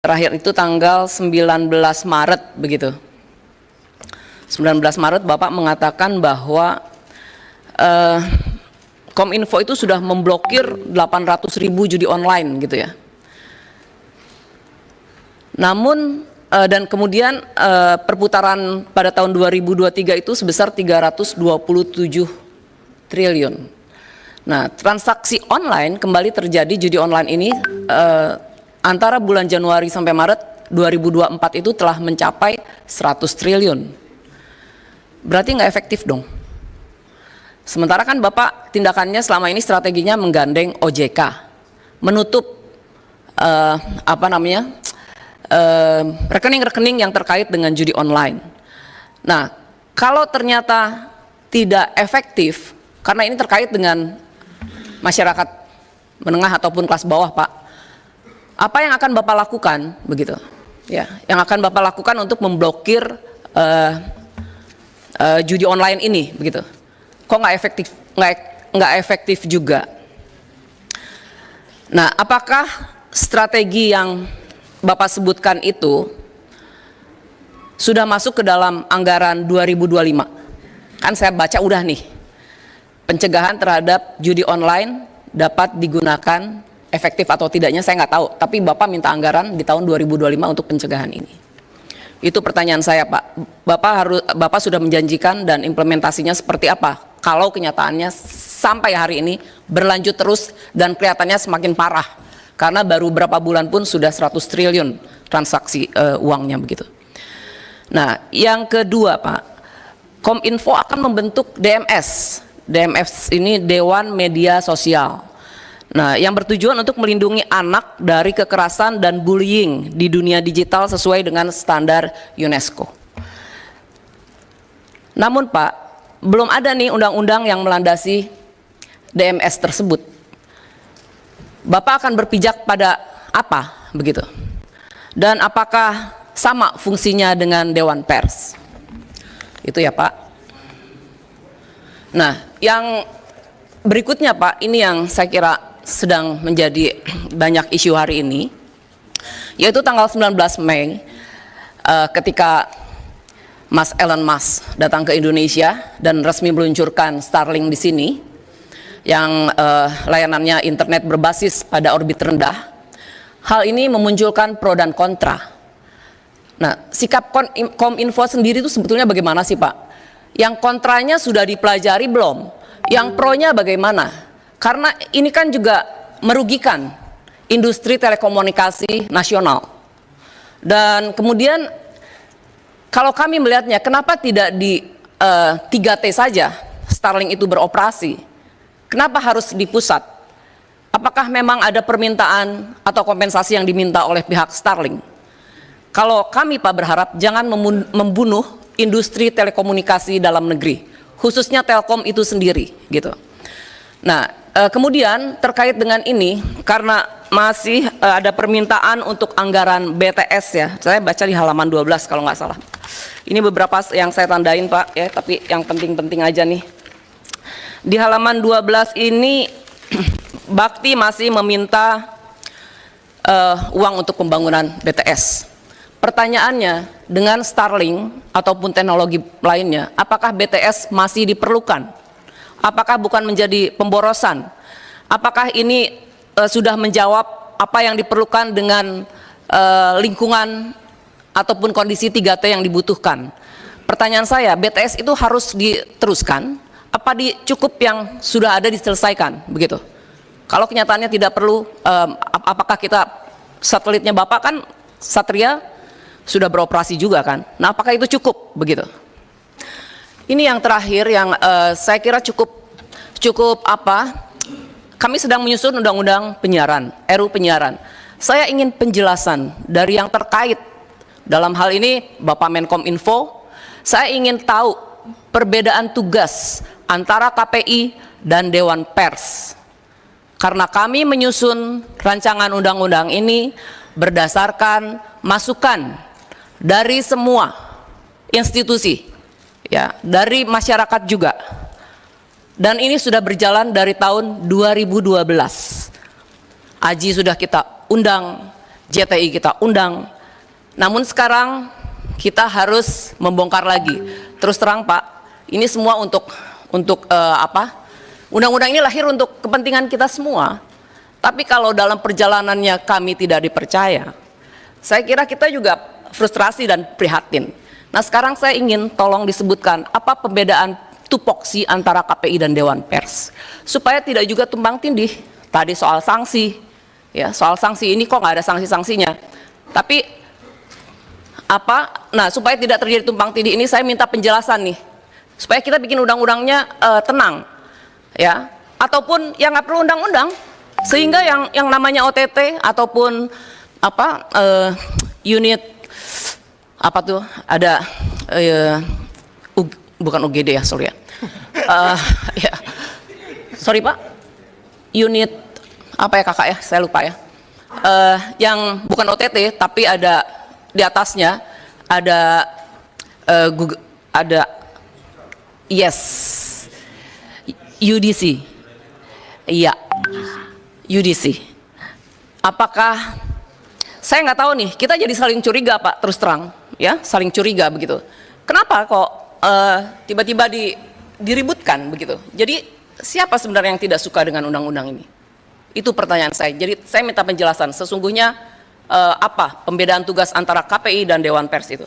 terakhir itu tanggal 19 Maret begitu. 19 Maret Bapak mengatakan bahwa Kominfo itu sudah memblokir 800.000 judi online gitu ya. Namun dan kemudian perputaran pada tahun 2023 itu sebesar 327 triliun. Nah, transaksi online kembali terjadi judi online ini antara bulan Januari sampai Maret 2024 itu telah mencapai 100 triliun. Berarti nggak efektif dong. Sementara kan Bapak tindakannya selama ini strateginya menggandeng OJK, menutup rekening-rekening yang terkait dengan judi online. Nah, kalau ternyata tidak efektif, karena ini terkait dengan masyarakat menengah ataupun kelas bawah, Pak, apa yang akan Bapak lakukan, begitu? Ya, yang akan Bapak lakukan untuk memblokir judi online ini, begitu? Kok nggak efektif? Nggak efektif juga. Nah, apakah strategi yang Bapak sebutkan itu sudah masuk ke dalam anggaran 2025? Kan saya baca udah nih, pencegahan terhadap judi online dapat digunakan efektif atau tidaknya saya nggak tahu, tapi Bapak minta anggaran di tahun 2025 untuk pencegahan ini. Itu pertanyaan saya, Pak. Bapak sudah menjanjikan dan implementasinya seperti apa? Kalau kenyataannya sampai hari ini berlanjut terus dan kelihatannya semakin parah, karena baru berapa bulan pun sudah 100 triliun transaksi uangnya begitu. Nah, yang kedua, Pak, Kominfo akan membentuk DMS. DMS ini Dewan Media Sosial. Nah, yang bertujuan untuk melindungi anak dari kekerasan dan bullying di dunia digital sesuai dengan standar UNESCO. Namun Pak, belum ada nih undang-undang yang melandasi DMS tersebut. Bapak akan berpijak pada apa begitu? Dan apakah sama fungsinya dengan Dewan Pers? Itu ya Pak. Nah, yang berikutnya Pak, ini yang saya kira sedang menjadi banyak isu hari ini, yaitu tanggal 19 Mei ketika Mas Elon Musk datang ke Indonesia dan resmi meluncurkan Starlink di sini, yang layanannya internet berbasis pada orbit rendah. Hal ini memunculkan pro dan kontra. Nah, sikap Kominfo sendiri itu sebetulnya bagaimana sih Pak? Yang kontranya sudah dipelajari belum? Yang pronya bagaimana? Karena ini kan juga merugikan industri telekomunikasi nasional. Dan kemudian kalau kami melihatnya, kenapa tidak di 3T saja Starlink itu beroperasi? Kenapa harus di pusat? Apakah memang ada permintaan atau kompensasi yang diminta oleh pihak Starlink? Kalau kami Pak berharap jangan membunuh industri telekomunikasi dalam negeri, khususnya Telkom itu sendiri gitu. Nah, kemudian terkait dengan ini, karena masih ada permintaan untuk anggaran BTS ya, saya baca di halaman 12 kalau nggak salah. Ini beberapa yang saya tandain Pak ya, tapi yang penting-penting aja nih. Di halaman 12 ini Bakti masih meminta uang untuk pembangunan BTS. Pertanyaannya, dengan Starlink ataupun teknologi lainnya, apakah BTS masih diperlukan? Apakah bukan menjadi pemborosan? Apakah ini sudah menjawab apa yang diperlukan dengan lingkungan ataupun kondisi 3T yang dibutuhkan? Pertanyaan saya, BTS itu harus diteruskan? Apa cukup yang sudah ada diselesaikan? Begitu. Kalau kenyataannya tidak perlu, apakah kita satelitnya Bapak kan Satria sudah beroperasi juga kan? Nah, apakah itu cukup? Begitu. Ini yang terakhir yang saya kira cukup apa? Kami sedang menyusun undang-undang penyiaran, RUU penyiaran. Saya ingin penjelasan dari yang terkait dalam hal ini Bapak Menkominfo. Saya ingin tahu perbedaan tugas antara KPI dan Dewan Pers. Karena kami menyusun rancangan undang-undang ini berdasarkan masukan dari semua institusi, ya, dari masyarakat juga. Dan ini sudah berjalan dari tahun 2012. Aji sudah kita undang, JTI kita undang. Namun sekarang kita harus membongkar lagi. Terus terang Pak, ini semua untuk apa? Undang-undang ini lahir untuk kepentingan kita semua. Tapi kalau dalam perjalanannya kami tidak dipercaya, saya kira kita juga frustrasi dan prihatin. Nah sekarang saya ingin tolong disebutkan apa perbedaan tupoksi antara KPI dan Dewan Pers, supaya tidak juga tumpang tindih. Tadi soal sanksi, ya soal sanksi ini kok nggak ada sanksi-sanksinya. Tapi apa? Nah supaya tidak terjadi tumpang tindih ini saya minta penjelasan nih, supaya kita bikin undang-undangnya tenang, ya. Ataupun yang nggak perlu undang-undang, sehingga yang namanya OTT ataupun apa unit apa tuh ada bukan UGD ya, sorry ya. Ya. Sorry Pak, unit apa ya kakak ya, saya lupa ya. Yang bukan OTT tapi ada di atasnya ada Google, ada yes UDC, iya UDC. Apakah saya nggak tahu nih, kita jadi saling curiga Pak, terus terang ya, saling curiga begitu. Kenapa kok tiba-tiba diributkan begitu? Jadi siapa sebenarnya yang tidak suka dengan undang-undang ini? Itu pertanyaan saya. Jadi saya minta penjelasan sesungguhnya apa pembedaan tugas antara KPI dan Dewan Pers itu.